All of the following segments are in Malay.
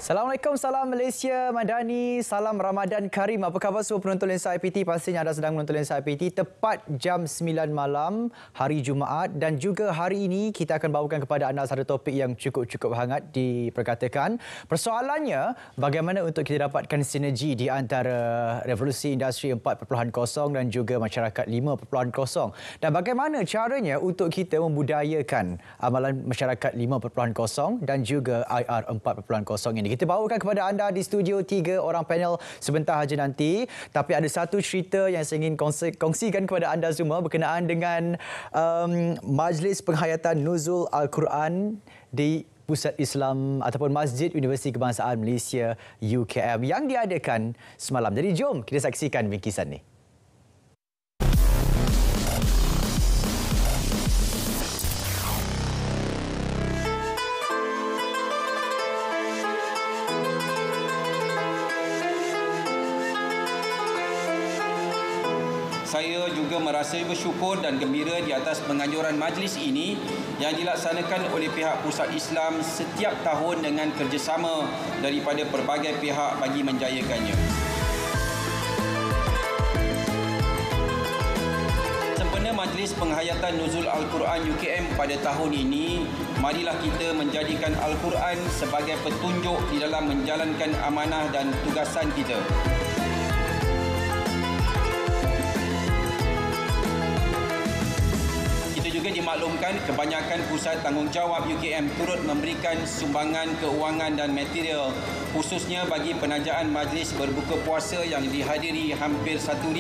Assalamualaikum, salam Malaysia Madani, salam Ramadan Karim. Apa khabar semua penonton Lensa IPT? Pastinya anda sedang menonton Lensa IPT tepat jam 9 malam hari Jumaat, dan juga hari ini kita akan bawakan kepada anda satu topik yang cukup hangat diperkatakan. Persoalannya, bagaimana untuk kita dapatkan sinergi di antara revolusi industri 4.0 dan juga masyarakat 5.0, dan bagaimana caranya untuk kita membudayakan amalan masyarakat 5.0 dan juga IR 4.0 ini. Kita bawakan kepada anda di studio 3 orang panel sebentar saja nanti. Tapi ada satu cerita yang saya ingin kongsikan kepada anda semua berkenaan dengan Majlis Penghayatan Nuzul Al-Quran di Pusat Islam ataupun Masjid Universiti Kebangsaan Malaysia UKM yang diadakan semalam. Jadi jom kita saksikan bingkisan ini. Saya juga merasa bersyukur dan gembira di atas penganjuran majlis ini yang dilaksanakan oleh pihak Pusat Islam setiap tahun dengan kerjasama daripada pelbagai pihak bagi menjayakannya. Sempena Majlis Penghayatan Nuzul Al-Quran UKM pada tahun ini, marilah kita menjadikan Al-Quran sebagai petunjuk di dalam menjalankan amanah dan tugasan kita. Juga dimaklumkan kebanyakan pusat tanggungjawab UKM turut memberikan sumbangan keuangan dan material khususnya bagi penajaan majlis berbuka puasa yang dihadiri hampir 1,000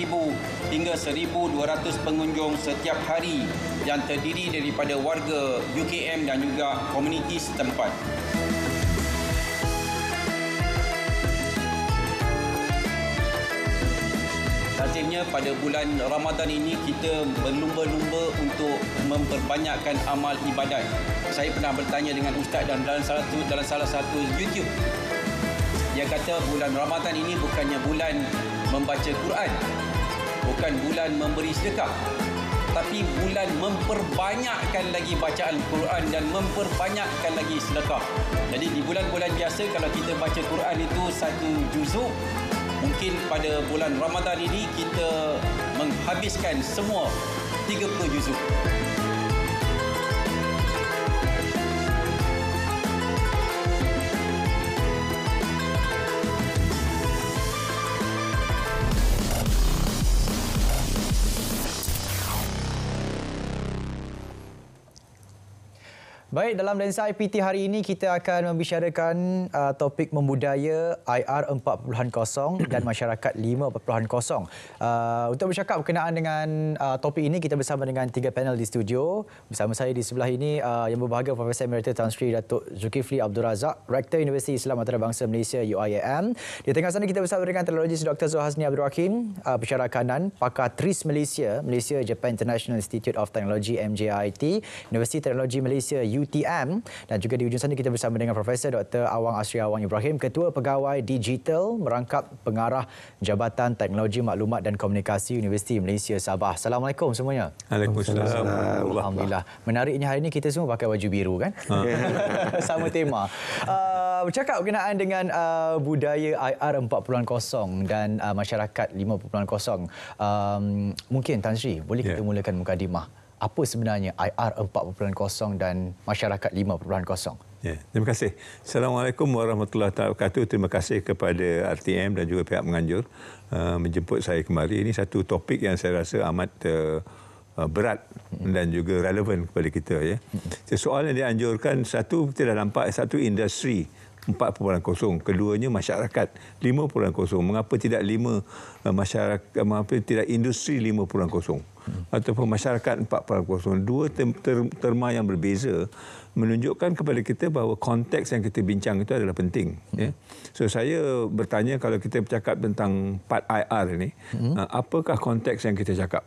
hingga 1,200 pengunjung setiap hari yang terdiri daripada warga UKM dan juga komuniti setempat. Hasilnya pada bulan Ramadan ini kita berlumba-lumba untuk memperbanyakkan amal ibadat. Saya pernah bertanya dengan ustaz dan dalam salah satu YouTube, dia kata bulan Ramadan ini bukannya bulan membaca Quran, bukan bulan memberi sedekah, tapi bulan memperbanyakkan lagi bacaan Quran dan memperbanyakkan lagi sedekah. Jadi di bulan-bulan biasa kalau kita baca Quran itu 1 juzuk, mungkin pada bulan Ramadan ini kita menghabiskan semua 30 juzuk. Baik, dalam Lensa IPT hari ini kita akan membicarakan topik membudaya IR 4.0 dan masyarakat 5.0. Untuk bercakap berkenaan dengan topik ini, kita bersama dengan 3 panel di studio. Bersama saya di sebelah ini yang berbahagia Profesor Emerita Tan Sri Datuk Zulkifli Abdul Razak, Rektor Universiti Islam Antarabangsa Malaysia UIAM. Di tengah sana kita bersama dengan teknologis Dr. Zulhazni Abdul Rahim, pensyarah kanan, pakar TRIS Malaysia, Malaysia Japan International Institute of Technology MJIT, Universiti Teknologi Malaysia UTM, dan juga di ujung sana kita bersama dengan Profesor Dr. Awang Asri Awang Ibrahim, Ketua Pegawai Digital Merangkap Pengarah Jabatan Teknologi Maklumat dan Komunikasi Universiti Malaysia Sabah. Assalamualaikum semuanya. Waalaikumsalam. Alhamdulillah. Menariknya hari ini kita semua pakai baju biru kan? Sama tema. Bercakap berkenaan dengan budaya IR 4.0 dan masyarakat 5.0. Mungkin Tan Sri, boleh kita mulakan mukadimah. Apa sebenarnya IR 4.0 dan masyarakat 5.0? Ya, terima kasih. Assalamualaikum warahmatullahi wabarakatuh. Terima kasih kepada RTM dan juga pihak menganjur menjemput saya kemari. Ini satu topik yang saya rasa amat berat dan juga relevan kepada kita. Ya. Soalan yang dianjurkan, satu, kita dah nampak satu industri 4.0, keduanya masyarakat 5.0. Mengapa tidak mengapa tidak industri 5.0 ataupun masyarakat 4.0? Dua terma yang berbeza menunjukkan kepada kita bahawa konteks yang kita bincang itu adalah penting. Ya. So saya bertanya, kalau kita bercakap tentang 4IR ini, apakah konteks yang kita cakap?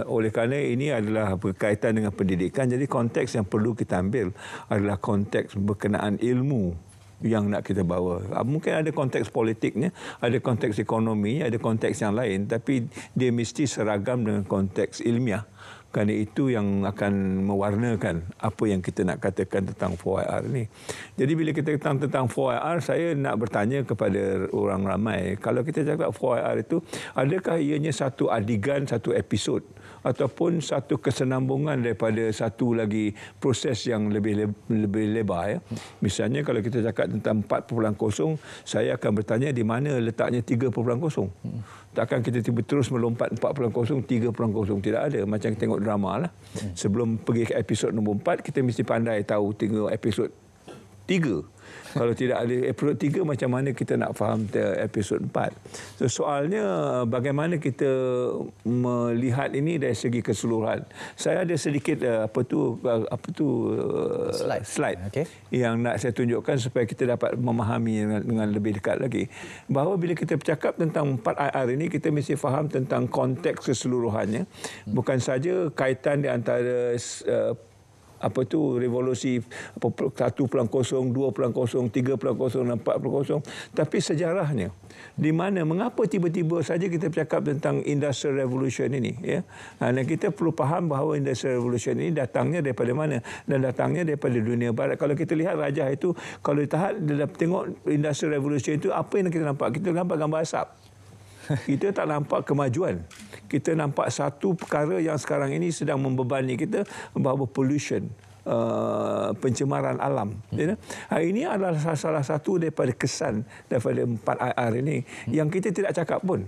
Oleh kerana ini adalah berkaitan dengan pendidikan, jadi konteks yang perlu kita ambil adalah konteks berkenaan ilmu yang nak kita bawa. Mungkin ada konteks politiknya, ada konteks ekonomi, ada konteks yang lain, tapi dia mesti seragam dengan konteks ilmiah. Kerana itu yang akan mewarnakan apa yang kita nak katakan tentang 4IR ni. Jadi bila kita kata tentang 4IR, saya nak bertanya kepada orang ramai, kalau kita cakap 4IR itu, adakah ianya satu adegan, satu episod ataupun satu kesenambungan daripada satu lagi proses yang lebih lebar, ya? Misalnya kalau kita cakap tentang 4.0, saya akan bertanya di mana letaknya 3.0. Takkan kita tiba terus melompat 4.0, 3.0, tidak ada. Macam kita tengok drama lah. Sebelum pergi ke episod nombor 4, kita mesti pandai tahu tengok episod 3. Kalau tidak ada episod 3, macam mana kita nak faham episod 4? So, soalnya bagaimana kita melihat ini dari segi keseluruhan. Saya ada sedikit slide yang nak saya tunjukkan supaya kita dapat memahami dengan lebih dekat lagi. Bahawa bila kita bercakap tentang 4IR ini, kita mesti faham tentang konteks keseluruhannya. Bukan saja kaitan di antara revolusi 1.0, 2.0, 3.0 dan 4.0, tapi sejarahnya. Di mana, mengapa tiba-tiba saja kita bercakap tentang Industrial Revolution ini, ya? Dan kita perlu faham bahawa Industrial Revolution ini datangnya daripada mana? Dan datangnya daripada dunia barat. Kalau kita lihat rajah itu, kalau kita tengok Industrial Revolution itu, apa yang kita nampak? Kita nampak gambar asap. Kita tak nampak kemajuan. Kita nampak satu perkara yang sekarang ini sedang membebani kita, bahawa pollution, pencemaran alam. Ini adalah salah satu daripada kesan daripada 4IR ini yang kita tidak cakap pun.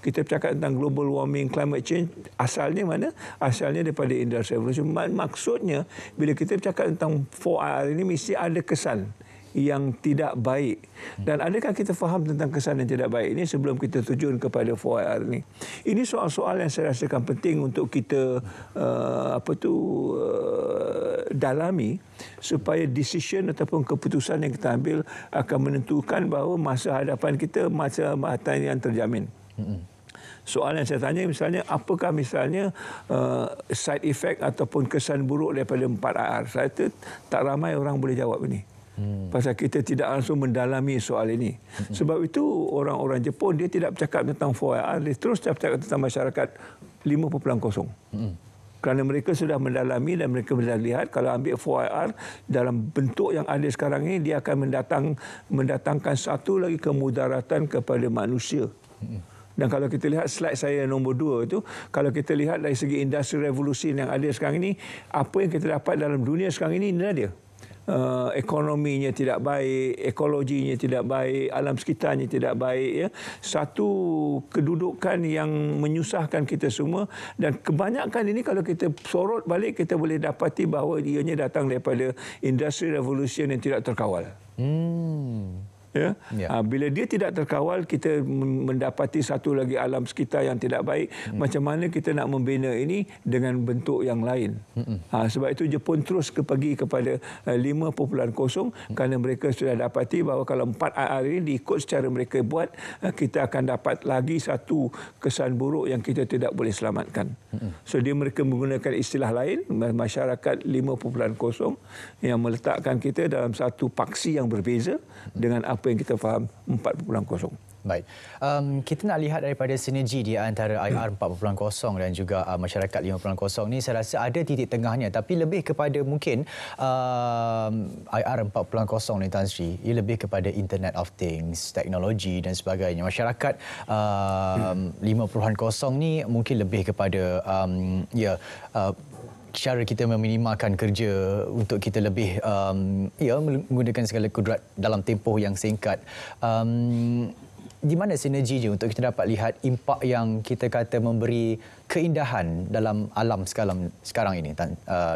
Kita bercakap tentang global warming, climate change, asalnya mana? Asalnya daripada Industrial Revolution. Maksudnya, bila kita bercakap tentang 4IR ini, mesti ada kesan yang tidak baik. Dan adakah kita faham tentang kesan yang tidak baik ini sebelum kita terjun kepada 4IR ini? Ini soal-soal yang saya rasakan penting untuk kita dalami supaya decision ataupun keputusan yang kita ambil akan menentukan bahawa masa hadapan kita masa yang terjamin. Soalan yang saya tanya misalnya, apakah misalnya side effect ataupun kesan buruk daripada 4IR? Saya tak ramai orang boleh jawab ini. Pasal kita tidak langsung mendalami soal ini. Sebab itu orang-orang Jepun dia tidak bercakap tentang 4IR, dia terus bercakap tentang masyarakat 5.0. Kerana mereka sudah mendalami dan mereka sudah lihat kalau ambil 4IR dalam bentuk yang ada sekarang ini, dia akan mendatangkan satu lagi kemudaratan kepada manusia. Dan kalau kita lihat slide saya nombor 2 itu, kalau kita lihat dari segi industri revolusi yang ada sekarang ini, apa yang kita dapat dalam dunia sekarang ini, inilah dia. Ekonominya tidak baik, ekologinya tidak baik, alam sekitarnya tidak baik, ya. Satu kedudukan yang menyusahkan kita semua, dan kebanyakan ini kalau kita sorot balik, kita boleh dapati bahawa ianya datang daripada industri revolusi yang tidak terkawal. Ya? Bila dia tidak terkawal, kita mendapati satu lagi alam sekitar yang tidak baik. Macam mana kita nak membina ini dengan bentuk yang lain? Sebab itu Jepun terus pergi kepada 5.0 kerana mereka sudah dapati bahawa kalau 4IR ini diikut secara mereka buat, kita akan dapat lagi satu kesan buruk yang kita tidak boleh selamatkan. So mereka menggunakan istilah lain, masyarakat 5.0, yang meletakkan kita dalam satu paksi yang berbeza dengan apa yang kita faham 4.0. Baik. Kita nak lihat daripada sinergi di antara IR 4.0 dan juga masyarakat 5.0 ni, saya rasa ada titik tengahnya, tapi lebih kepada mungkin IR 4.0 ni, Tan Sri, ia lebih kepada Internet of Things, teknologi dan sebagainya. Masyarakat 5.0 ni mungkin lebih kepada cara kita meminimalkan kerja untuk kita lebih menggunakan segala kudrat dalam tempoh yang singkat. Di mana sinerginya untuk kita dapat lihat impak yang kita kata memberi keindahan dalam alam sekarang ini,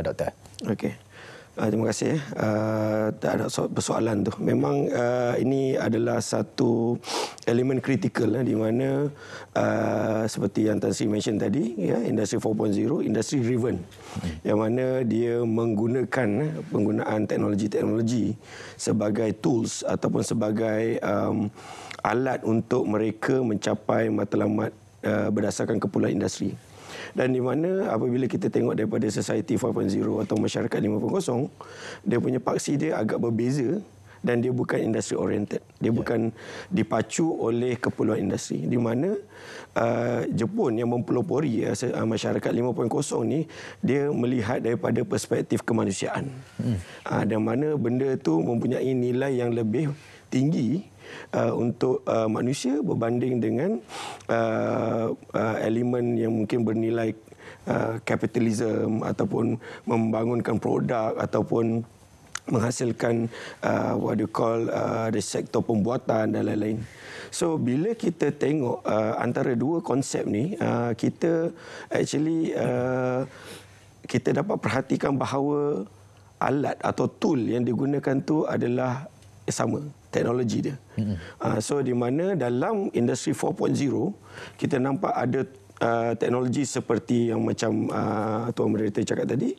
Doktor? Okey. Terima kasih. Tak ada persoalan tu. Memang ini adalah satu elemen kritikal di mana seperti yang Tan Sri mention tadi, ya, industri 4.0, industri driven, yang mana dia menggunakan penggunaan teknologi-teknologi sebagai tools ataupun sebagai alat untuk mereka mencapai matlamat berdasarkan keperluan industri. Dan di mana apabila kita tengok daripada Society 4.0 atau masyarakat 5.0, dia punya paksi dia agak berbeza dan dia bukan industri oriented. Dia bukan dipacu oleh keperluan industri. Di mana Jepun yang mempelopori masyarakat 5.0 ni, dia melihat daripada perspektif kemanusiaan. Dan mana benda tu mempunyai nilai yang lebih tinggi untuk manusia berbanding dengan elemen yang mungkin bernilai kapitalisme ataupun membangunkan produk ataupun menghasilkan what you call the sektor pembuatan dan lain-lain. So bila kita tengok antara dua konsep ni, kita actually kita dapat perhatikan bahawa alat atau tool yang digunakan tu adalah sama, teknologi dia. So di mana dalam industri 4.0 kita nampak ada teknologi seperti yang macam Tuan Moderator cakap tadi,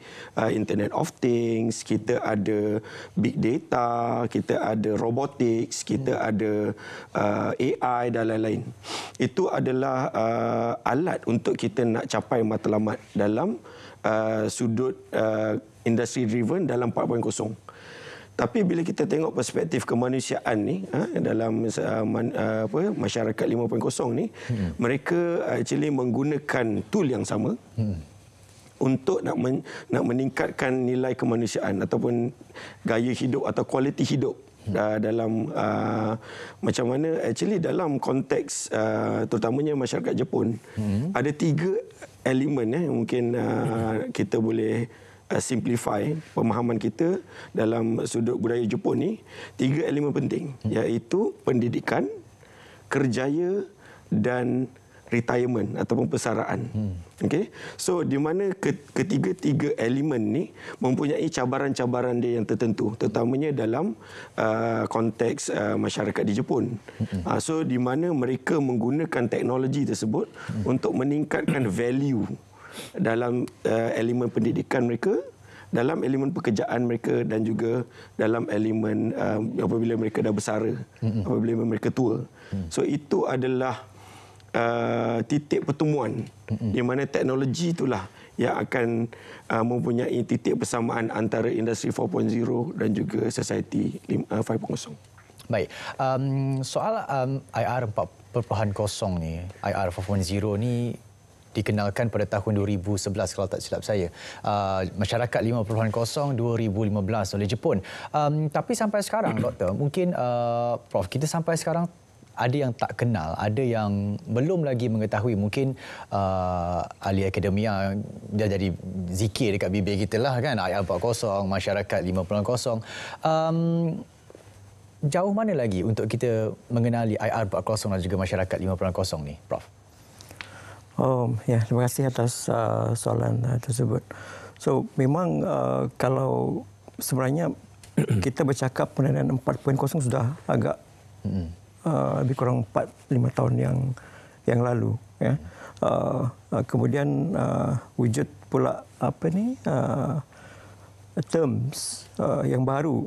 Internet of Things, kita ada big data, kita ada robotics, kita ada AI dan lain-lain. Itu adalah alat untuk kita nak capai matlamat dalam sudut industry driven dalam 4.0. Tapi bila kita tengok perspektif kemanusiaan ni dalam masyarakat 5.0 ni, mereka actually menggunakan tool yang sama untuk nak meningkatkan nilai kemanusiaan ataupun gaya hidup atau kualiti hidup dalam macam mana actually dalam konteks terutamanya masyarakat Jepun ada 3 elemen yang mungkin kita boleh simplify pemahaman kita dalam sudut budaya Jepun ni, 3 elemen penting, iaitu pendidikan, kerjaya dan retirement ataupun persaraan. Okey. So di mana ketiga-tiga elemen ni mempunyai cabaran-cabaran dia yang tertentu, terutamanya dalam konteks masyarakat di Jepun. So di mana mereka menggunakan teknologi tersebut untuk meningkatkan value dalam elemen pendidikan mereka, dalam elemen pekerjaan mereka dan juga dalam elemen apabila mereka dah bersara, apabila mereka tua. So itu adalah titik pertemuan di mana teknologi itulah yang akan mempunyai titik persamaan antara industri 4.0 dan juga society 5.0. Baik, soal IR 4.0 ni, IR 4.0 ni dikenalkan pada tahun 2011 kalau tak silap saya. Masyarakat 5.0 2015 oleh Jepun. Tapi sampai sekarang, Doktor, mungkin Prof, kita sampai sekarang ada yang tak kenal, ada yang belum lagi mengetahui. Mungkin ahli akademia dah jadi zikir dekat bibir kita lah kan, IR 4.0, masyarakat 5.0. Jauh mana lagi untuk kita mengenali IR 4.0 dan juga masyarakat 5.0 ni, Prof? Ya, terima kasih atas soalan tersebut. So, memang kalau sebenarnya kita bercakap pendanaan 4.0 sudah agak lebih kurang 4-5 tahun yang lalu. Ya. Kemudian wujud pula terms yang baru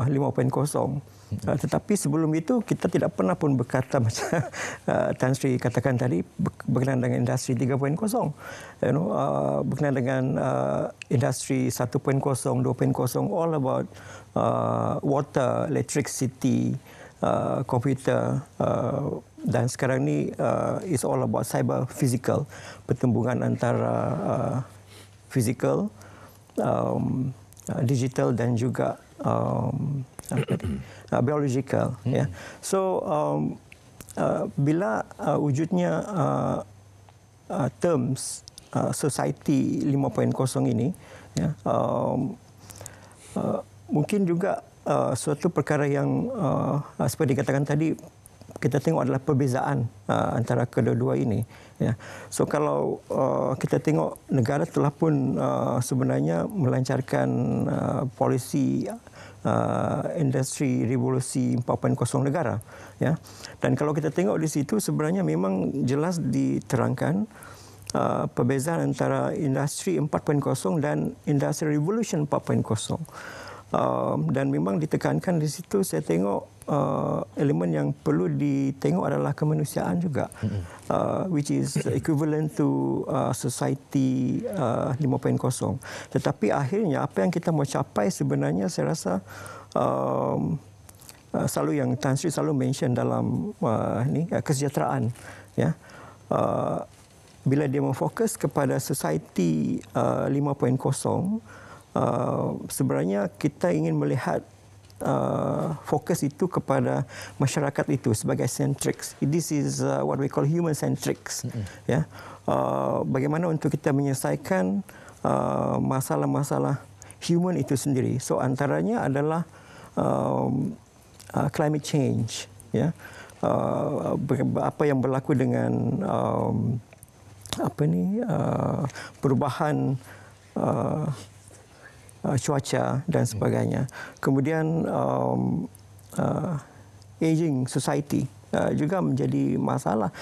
5.0. Tetapi sebelum itu kita tidak pernah pun berkata macam Tan Sri katakan tadi berkenaan dengan industri 3.0, berkenaan dengan industri 1.0, 2.0, all about water, electricity, komputer, dan sekarang ni is all about cyber physical, pertembungan antara physical, digital dan juga biological. Ya. So bila wujudnya terms society 5.0 ini, ya, mungkin juga suatu perkara yang seperti dikatakan tadi, kita tengok adalah perbezaan antara kedua-dua ini. Ya. So kalau kita tengok negara telah pun sebenarnya melancarkan polisi industri revolusi 4.0 negara, ya. Dan kalau kita tengok di situ sebenarnya memang jelas diterangkan perbezaan antara industri 4.0 dan industri revolution 4.0. Dan memang ditekankan di situ saya tengok elemen yang perlu ditengok adalah kemanusiaan juga, which is equivalent to society 5.0. Tetapi akhirnya apa yang kita mau capai sebenarnya saya rasa selalu yang Tan Sri selalu mention dalam kesejahteraan, ya. Bila dia memfokus kepada society 5.0, sebenarnya kita ingin melihat fokus itu kepada masyarakat itu sebagai centrics. This is what we call human centrics. Ya, bagaimana untuk kita menyelesaikan masalah-masalah human itu sendiri. So antaranya adalah climate change. Ya, apa yang berlaku dengan perubahan cuaca dan sebagainya. Kemudian aging society juga menjadi masalah.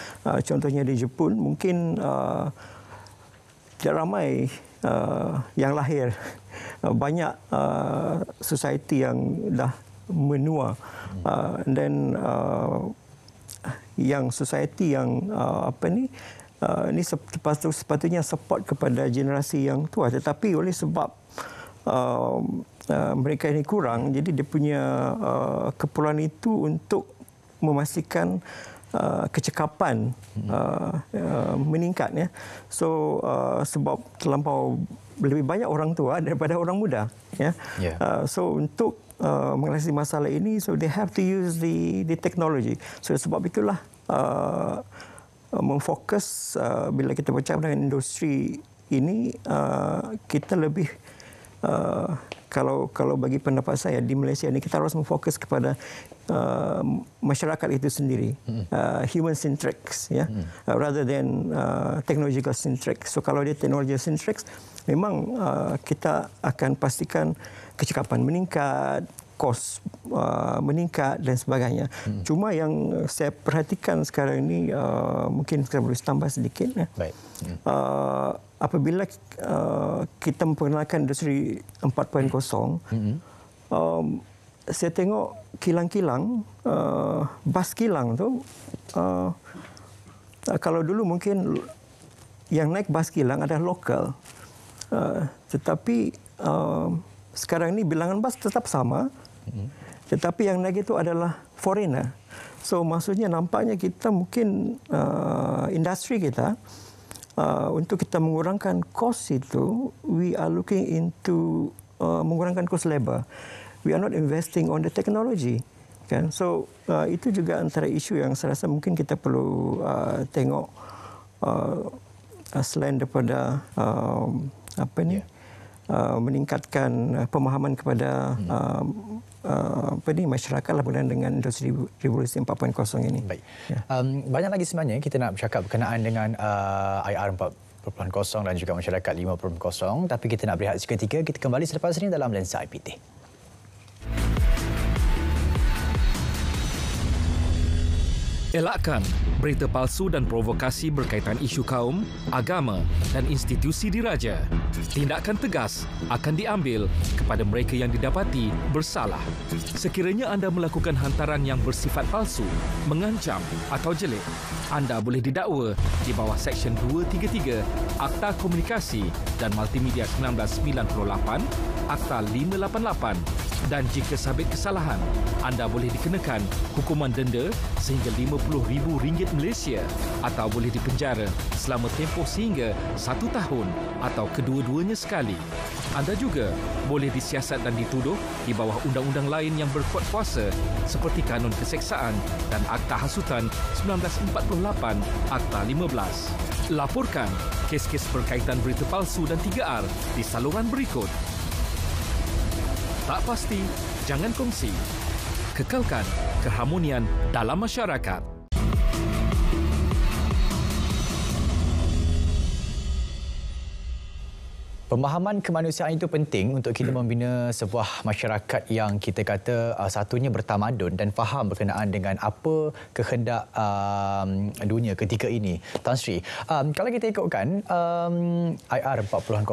Contohnya di Jepun mungkin tidak ramai yang lahir. Banyak society yang dah menua. Dan yang society yang ini sepatutnya support kepada generasi yang tua, tetapi oleh sebab mereka ini kurang, jadi dia punya keperluan itu untuk memastikan kecekapan meningkat, ya. So sebab terlampau lebih banyak orang tua daripada orang muda, ya. So untuk mengatasi masalah ini, so they have to use the technology. So sebab itulah memfokus bila kita bercakap dengan industri ini, kita lebih kalau bagi pendapat saya di Malaysia ini kita harus memfokus kepada masyarakat itu sendiri, human centrics, ya, rather than technological centrics. So kalau dia technology centrics, memang kita akan pastikan kecekapan meningkat, kos meningkat dan sebagainya. Cuma yang saya perhatikan sekarang ini, mungkin saya boleh tambah sedikit, ya. Baik. Apabila kita memperkenalkan industri 4.0, saya tengok kilang-kilang, bas kilang tu, kalau dulu mungkin yang naik bas kilang adalah lokal, tetapi sekarang ini bilangan bas tetap sama, tetapi yang naik itu adalah foreigner. So maksudnya nampaknya kita mungkin industri kita, untuk kita mengurangkan kos itu, we are looking into mengurangkan kos labor. We are not investing on the technology, kan? So itu juga antara isu yang saya rasa mungkin kita perlu tengok, selain daripada meningkatkan pemahaman kepada masyarakat lah berkenaan dengan industri revolusi 4.0 ini. Baik. Ya. Banyak lagi sebenarnya kita nak bercakap berkenaan dengan IR 4.0 dan juga masyarakat 5.0, tapi kita nak berehat seketika. Kita kembali selepas ini dalam Lensa IPT. Elakkan berita palsu dan provokasi berkaitan isu kaum, agama dan institusi diraja. Tindakan tegas akan diambil kepada mereka yang didapati bersalah. Sekiranya anda melakukan hantaran yang bersifat palsu, mengancam atau jelik, anda boleh didakwa di bawah Seksyen 233 Akta Komunikasi dan Multimedia 1998, Akta 588, dan jika sabit kesalahan, anda boleh dikenakan hukuman denda sehingga RM50,000 Malaysia atau boleh dipenjara selama tempoh sehingga 1 tahun atau kedua-duanya sekali. Anda juga boleh disiasat dan dituduh di bawah undang-undang lain yang berkuat kuasa seperti Kanun Keseksaan dan Akta Hasutan 1948, Akta 15. Laporkan kes-kes berkaitan berita palsu dan 3R di saluran berikut. Tak pasti, jangan kongsi. Kekalkan keharmonian dalam masyarakat. Pemahaman kemanusiaan itu penting untuk kita membina sebuah masyarakat yang kita kata satunya bertamadun dan faham berkenaan dengan apa kehendak dunia ketika ini. Tan Sri, kalau kita ikutkan IR 4.0,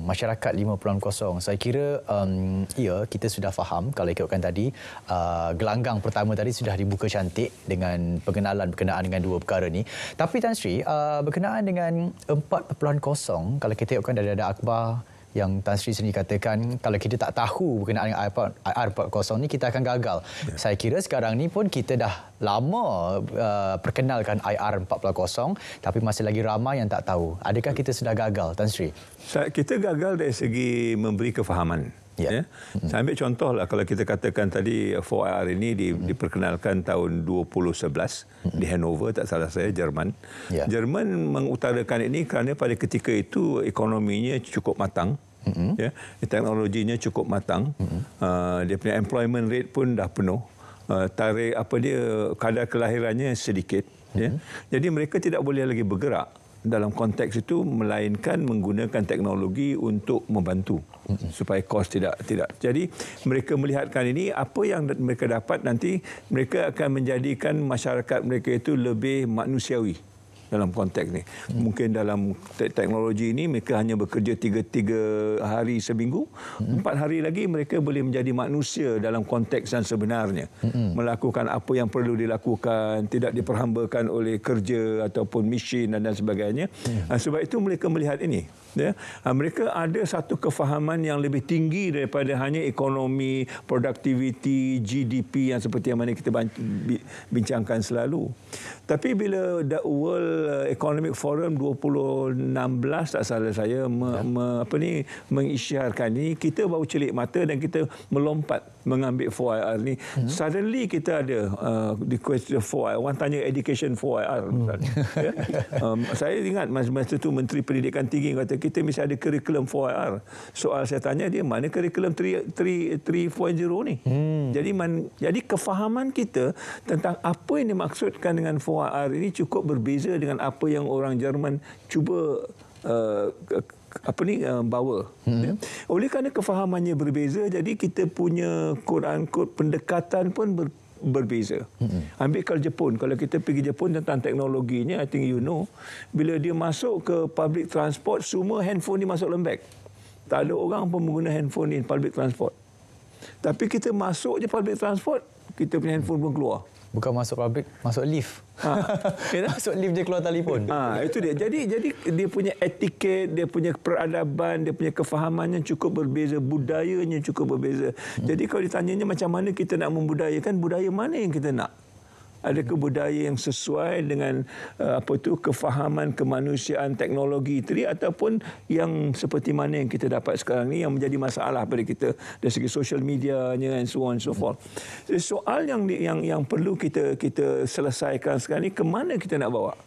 masyarakat 5.0, saya kira ya, kita sudah faham kalau ikutkan tadi gelanggang pertama tadi sudah dibuka cantik dengan pengenalan berkenaan dengan dua perkara ni. Tapi Tan Sri, berkenaan dengan 4.0, kalau kita ikutkan daripada akhbar yang Tan Sri sendiri katakan kalau kita tak tahu berkenaan dengan IR 4.0 ni kita akan gagal. Saya kira sekarang ni pun kita dah lama perkenalkan IR 4.0 tapi masih lagi ramai yang tak tahu. Adakah kita sudah gagal, Tan Sri? Kita gagal dari segi memberi kefahaman. Ya. Saya ambil contohlah kalau kita katakan tadi 4IR ini diperkenalkan tahun 2011 di Hanover, tak salah saya, Jerman. Jerman mengutarakan ini kerana pada ketika itu ekonominya cukup matang. Ya, teknologinya cukup matang. Dia punya employment rate pun dah penuh. Tarikh kadar kelahirannya sedikit. Ya. Jadi mereka tidak boleh lagi bergerak dalam konteks itu melainkan menggunakan teknologi untuk membantu supaya kos tidak. Jadi mereka melihatkan ini, apa yang mereka dapat nanti mereka akan menjadikan masyarakat mereka itu lebih manusiawi dalam konteks ni. Mungkin dalam teknologi ini mereka hanya bekerja 3 hari seminggu, 4 hari lagi mereka boleh menjadi manusia dalam konteks yang sebenarnya. Melakukan apa yang perlu dilakukan, tidak diperhambakan oleh kerja ataupun mesin dan sebagainya. Sebab itu mereka melihat ini. Ya. Mereka ada satu kefahaman yang lebih tinggi daripada hanya ekonomi, produktiviti, GDP yang seperti yang mana kita bincangkan selalu. Tapi bila The World Economic Forum 2016 tak salah saya mengisytiharkan ni, kita baru celik mata dan kita melompat mengambil 4IR ni. Suddenly kita ada di question 4IR. Orang tanya education 4IR. Ya? Saya ingat masa tu Menteri Pendidikan Tinggi kata kita mesti ada kurikulum 4IR. Soal saya tanya dia, mana kurikulum 3.0 ni? Jadi kefahaman kita tentang apa yang dimaksudkan dengan 4IR ini cukup berbeza dengan apa yang orang Jerman cuba bawa. Ya. Oleh kerana kefahamannya berbeza, jadi kita punya quote-unquote pendekatan pun berbeza. Ambil kalau Jepun, kalau kita pergi Jepun tentang teknologinya, I think you know, bila dia masuk ke public transport, semua handphone ni masuk dalam beg. Tak ada orang pun menggunakan handphone ni public transport. Tapi kita masuk je public transport, kita punya handphone pun keluar. Bukan masuk public, masuk lift. Masuk lift je keluar telefon. Itu dia. Jadi dia punya etiket, dia punya peradaban, dia punya kefahamannya cukup berbeza, budayanya cukup berbeza. Jadi kalau ditanyanya macam mana kita nak membudayakan, budaya mana yang kita nak? Adakah budaya yang sesuai dengan kefahaman kemanusiaan teknologi itu, ataupun yang seperti mana yang kita dapat sekarang ni yang menjadi masalah pada kita dari segi social medianya and so on and so forth. Soal yang perlu kita selesaikan sekarang ni, ke mana kita nak bawa?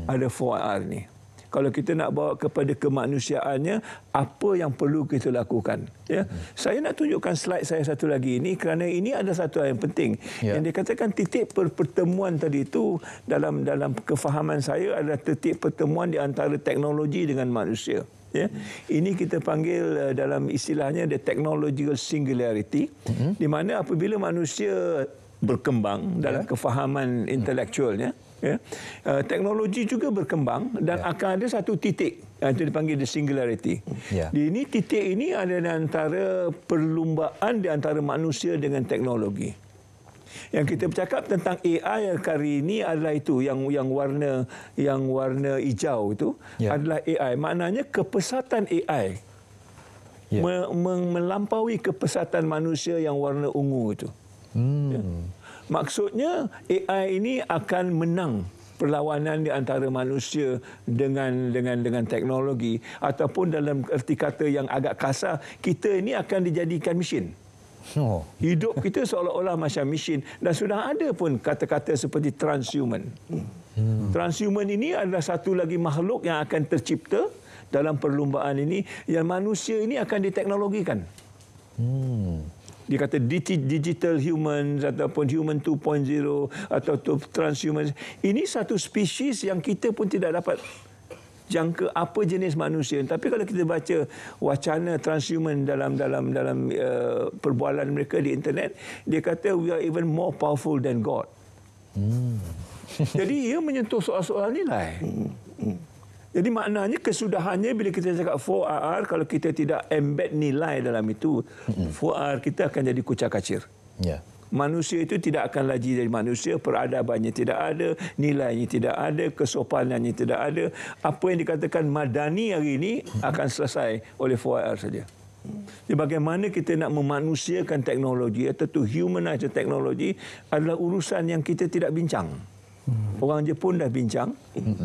Ada 4IR ni. Kalau kita nak bawa kepada kemanusiaannya, apa yang perlu kita lakukan? Ya, saya nak tunjukkan slide saya satu lagi ini kerana ini ada satu hal yang penting. Yang dikatakan titik pertemuan tadi itu dalam kefahaman saya adalah titik pertemuan di antara teknologi dengan manusia. Ya. Ini kita panggil dalam istilahnya the technological singularity, di mana apabila manusia berkembang dalam kefahaman intelektualnya, ya, teknologi juga berkembang dan akan ada satu titik yang itu dipanggil the singularity. Ini titik ini ada di antara perlumbaan di antara manusia dengan teknologi. Yang kita bercakap tentang AI kali ini adalah itu yang warna hijau itu adalah AI. Maknanya kepesatan AI melampaui kepesatan manusia yang warna ungu itu. Ya. Maksudnya AI ini akan menang perlawanan di antara manusia dengan teknologi, ataupun dalam erti kata yang agak kasar, kita ini akan dijadikan mesin. Hidup kita seolah-olah macam mesin, dan sudah ada pun kata-kata seperti transhuman. Transhuman ini adalah satu lagi makhluk yang akan tercipta dalam perlumbaan ini, yang manusia ini akan diteknologikan. Dia kata digital humans ataupun human 2.0 atau transhumans. Ini satu spesies yang kita pun tidak dapat jangka apa jenis manusia. Tapi kalau kita baca wacana transhuman dalam perbualan mereka di internet, dia kata we are even more powerful than God. Jadi ia menyentuh soal-soal nilai. Jadi maknanya kesudahannya bila kita cakap 4IR, kalau kita tidak embed nilai dalam itu, 4IR kita akan jadi kucak kacir. manusia itu tidak akan lagi jadi manusia, peradabannya tidak ada, nilainya tidak ada, kesopanannya tidak ada. Apa yang dikatakan madani hari ini akan selesai oleh 4R saja. Jadi bagaimana kita nak memanusiakan teknologi atau to humanize teknologi adalah urusan yang kita tidak bincang. Orang Jepun dah bincang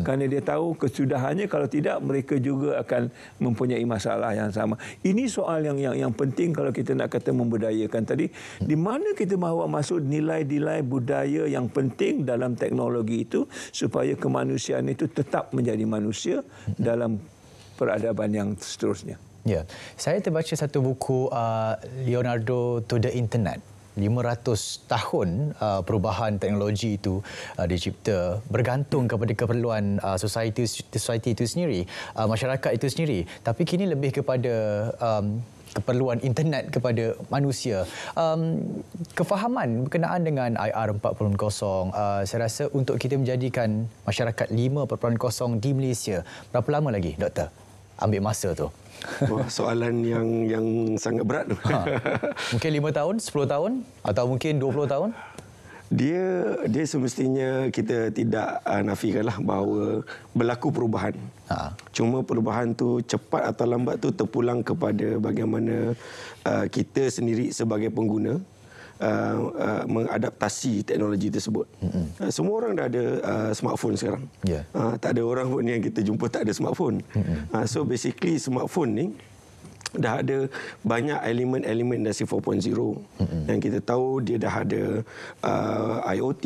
kerana dia tahu kesudahannya, kalau tidak mereka juga akan mempunyai masalah yang sama. Ini soal yang penting kalau kita nak kata membudayakan tadi, di mana kita bawa masuk nilai-nilai budaya yang penting dalam teknologi itu supaya kemanusiaan itu tetap menjadi manusia dalam peradaban yang seterusnya. Ya, saya terbaca satu buku Leonardo to the Internet. 500 tahun perubahan teknologi itu dicipta bergantung kepada keperluan society itu sendiri, masyarakat itu sendiri. Tapi kini lebih kepada keperluan internet kepada manusia. Kefahaman berkenaan dengan IR 4.0, saya rasa untuk kita menjadikan masyarakat 5.0 di Malaysia, berapa lama lagi, Doktor? Ambil masa tu. Wah, soalan yang sangat berat. Mungkin 5 tahun, 10 tahun atau mungkin 20 tahun? Dia semestinya kita tidak nafikanlah bahawa berlaku perubahan. Cuma perubahan tu cepat atau lambat tu terpulang kepada bagaimana kita sendiri sebagai pengguna mengadaptasi teknologi tersebut. Semua orang dah ada smartphone sekarang. Tak ada orang pun yang kita jumpa tak ada smartphone. So basically smartphone ni dah ada banyak elemen-elemen industri 4.0 yang kita tahu. Dia dah ada IoT,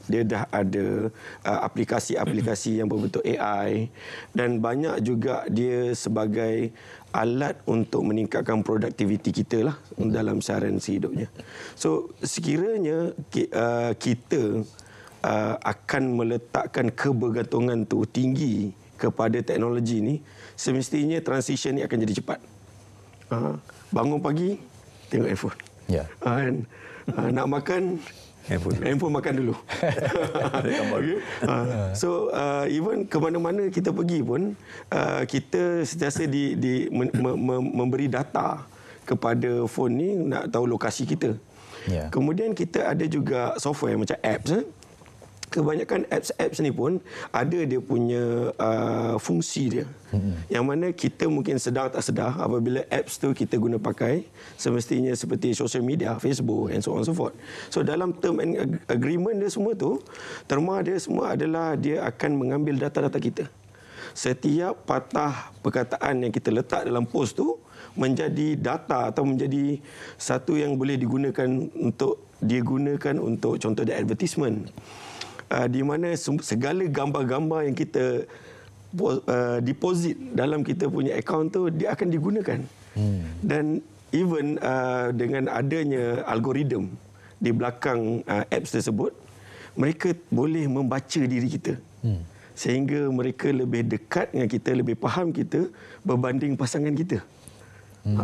dia dah ada aplikasi-aplikasi yang berbentuk AI, dan banyak juga dia sebagai alat untuk meningkatkan produktiviti kita lah dalam seharian hidupnya. So sekiranya kita akan meletakkan kebergantungan tu tinggi kepada teknologi ni, semestinya transition ni akan jadi cepat. Bangun pagi tengok handphone. Nak makan handphone makan dulu. So even ke mana-mana kita pergi pun kita sentiasa memberi data kepada phone ni nak tahu lokasi kita. Kemudian kita ada juga software macam apps. Kebanyakan apps ni pun ada dia punya fungsi dia. Yang mana kita mungkin sedar tak sedar apabila apps tu kita guna pakai, semestinya seperti social media, Facebook and so on so forth. So dalam term and agreement dia semua tu, terma dia semua adalah dia akan mengambil data-data kita. Setiap patah perkataan yang kita letak dalam post tu menjadi data atau menjadi satu yang boleh digunakan untuk contoh dia advertisement. Di mana segala gambar-gambar yang kita deposit dalam kita punya akaun tu dia akan digunakan. Dan even dengan adanya algoritma di belakang apps tersebut, mereka boleh membaca diri kita. Sehingga mereka lebih dekat dengan kita, lebih faham kita berbanding pasangan kita.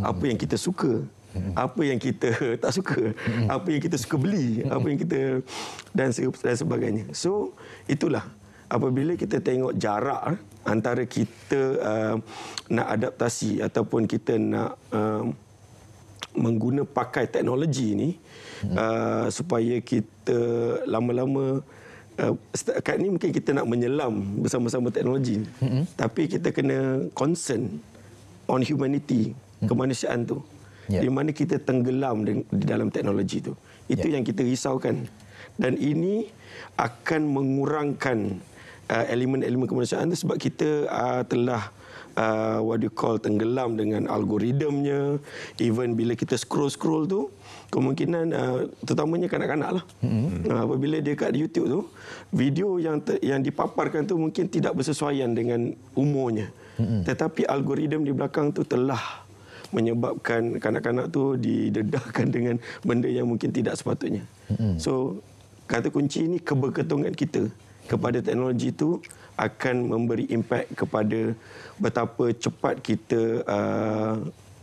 Apa yang kita suka, apa yang kita tak suka, apa yang kita suka beli, apa yang kita dan sebagainya. So itulah apabila kita tengok jarak antara kita nak adaptasi ataupun kita nak mengguna pakai teknologi ni supaya kita lama-lama setakat ni mungkin kita nak menyelam bersama-sama teknologi, tapi kita kena concern on humanity, kemanusiaan tu. Di mana kita tenggelam di dalam teknologi itu. Itu yang kita risaukan. Dan ini akan mengurangkan elemen-elemen kemanusiaan itu sebab kita telah tenggelam dengan algoritmanya. Even bila kita scroll tu, kemungkinan terutamanya kanak-kanak lah. Apabila dia kat YouTube tu, video yang dipaparkan tu mungkin tidak bersesuaian dengan umurnya. Tetapi algoritma di belakang tu telah menyebabkan kanak-kanak tu didedahkan dengan benda yang mungkin tidak sepatutnya. So, kata kunci ini kebergantungan kita kepada teknologi itu akan memberi impak kepada betapa cepat kita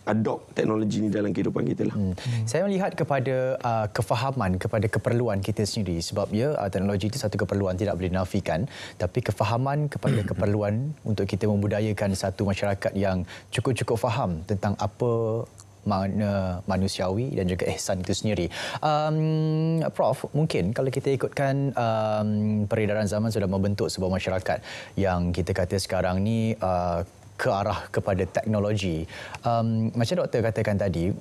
adopt teknologi ini dalam kehidupan kita lah. Saya melihat kepada kefahaman, kepada keperluan kita sendiri, sebab teknologi itu satu keperluan tidak boleh dinafikan, tapi kefahaman kepada keperluan untuk kita membudayakan satu masyarakat yang cukup-cukup faham tentang apa manusiawi dan juga ihsan itu sendiri. Prof, mungkin kalau kita ikutkan peredaran zaman sudah membentuk sebuah masyarakat yang kita kata sekarang ni ke arah kepada teknologi. Macam doktor katakan tadi,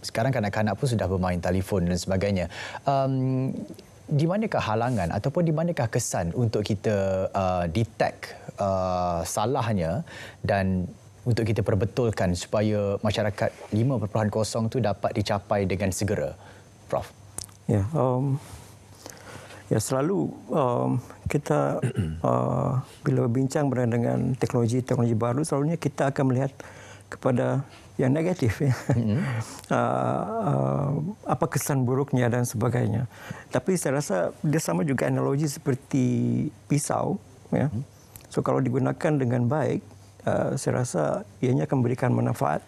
sekarang kanak-kanak pun sudah bermain telefon dan sebagainya. Di manakah halangan ataupun di manakah kesan untuk kita detect salahnya dan untuk kita perbetulkan supaya masyarakat 5.0 itu dapat dicapai dengan segera, Prof? Ya, selalu kita bila berbincang berkaitan dengan teknologi baru, selalunya kita akan melihat kepada yang negatif, ya. Apa kesan buruknya dan sebagainya. Tapi saya rasa dia sama juga analogi seperti pisau, ya. So kalau digunakan dengan baik, saya rasa ianya akan memberikan manfaat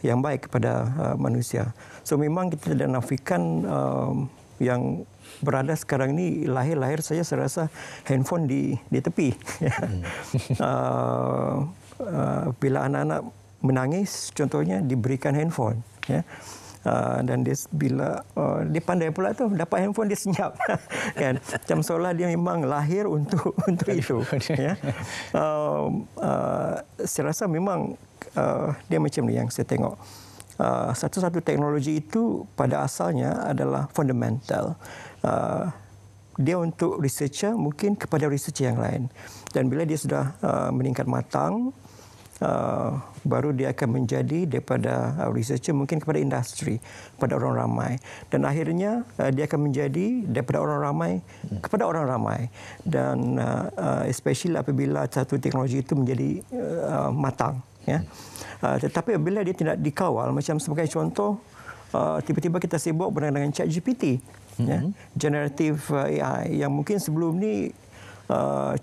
yang baik kepada manusia. So memang kita tidak nafikan yang berada sekarang ini lahir saya rasa handphone di tepi. Bila anak-anak menangis, contohnya diberikan handphone, ya. Dan dia bila dia pandai pula tu, dapat handphone dia senyap, kan? Macam seolah dia memang lahir untuk itu, ya. Saya rasa memang dia macam ni yang saya tengok. Satu-satu teknologi itu pada asalnya adalah fundamental. Dia untuk researcher, mungkin kepada researcher yang lain. Dan bila dia sudah meningkat matang, baru dia akan menjadi daripada researcher mungkin kepada industri, kepada orang ramai. Dan akhirnya dia akan menjadi daripada orang ramai kepada orang ramai. Dan especially apabila satu teknologi itu menjadi matang, ya. Tetapi apabila dia tidak dikawal, macam sebagai contoh, tiba-tiba kita sibuk berkaitan dengan ChatGPT, ya, generative AI yang mungkin sebelum ni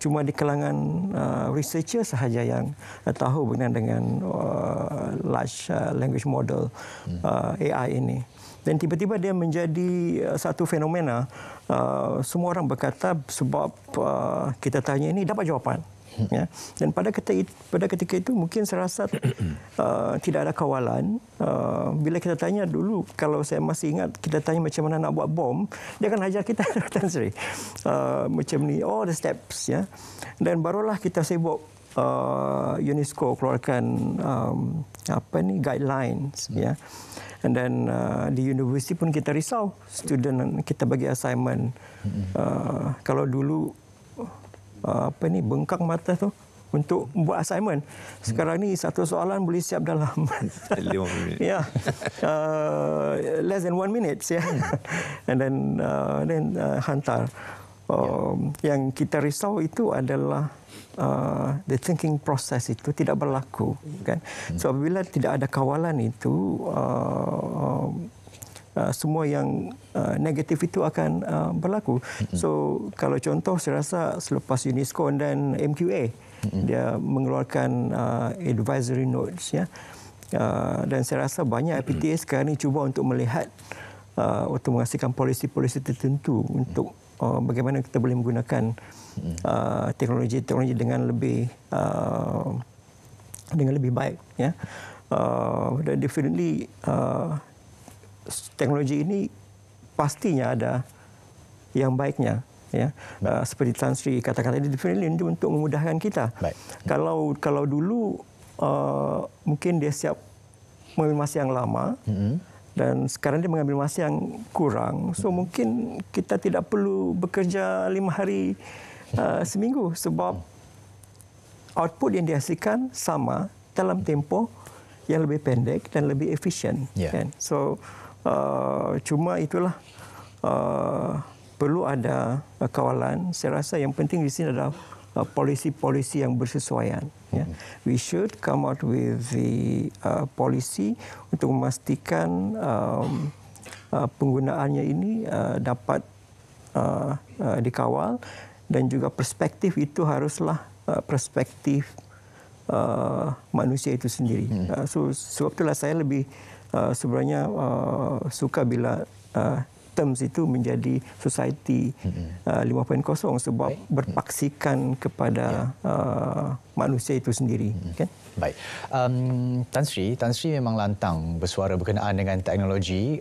cuma di kalangan researcher sahaja yang tahu berkenaan dengan large language model AI ini. Dan tiba-tiba dia menjadi satu fenomena. Semua orang berkata sebab kita tanya ini dapat jawapan. Ya. Dan pada ketika itu mungkin saya rasa tidak ada kawalan. Bila kita tanya dulu, kalau saya masih ingat, kita tanya macam mana nak buat bom, dia akan ajar kita macam ni, all the steps, ya. Dan barulah kita sibuk UNESCO keluarkan guidelines, ya. And then di universiti pun kita risau, student kita bagi assignment. Kalau dulu bengkak mata tu untuk buat assignment. Sekarang ni satu soalan boleh siap dalam 5 minit. Ya. Less than 1 minute, ya. And then hantar. Yang kita risau itu adalah the thinking process itu tidak berlaku, kan. So apabila tidak ada kawalan itu, semua yang negatif itu akan berlaku. So kalau contoh, saya rasa selepas UNESCO dan MQA, dia mengeluarkan advisory notes, ya. Dan saya rasa banyak IPTA sekarang ini cuba untuk melihat untuk menghasilkan polisi-polisi tertentu untuk bagaimana kita boleh menggunakan teknologi dengan lebih baik, ya. Definitely teknologi ini pastinya ada yang baiknya, ya. Seperti Tan Sri kata-kata ini definitely untuk memudahkan kita. Baik. Kalau dulu mungkin dia siap mengambil masa yang lama, dan sekarang dia mengambil masa yang kurang. So mungkin kita tidak perlu bekerja 5 hari seminggu, sebab output yang dihasilkan sama dalam tempoh yang lebih pendek dan lebih efisien, kan? So cuma itulah perlu ada kawalan. Saya rasa yang penting di sini adalah polisi-polisi yang bersesuaian, ya. We should come out with the policy untuk memastikan penggunaannya ini dapat dikawal, dan juga perspektif itu haruslah perspektif manusia itu sendiri. So sebab itulah saya lebih sebenarnya suka bila terms itu menjadi society 5.0 sebab berpaksikan kepada manusia itu sendiri. Kan? Baik. Tan Sri memang lantang bersuara berkenaan dengan teknologi.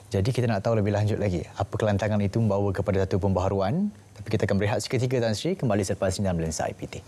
Jadi kita nak tahu lebih lanjut lagi apa kelantangan itu membawa kepada satu pembaharuan. Tapi kita akan berehat seketika, Tan Sri, kembali selepas ini dalam Lensa IPT.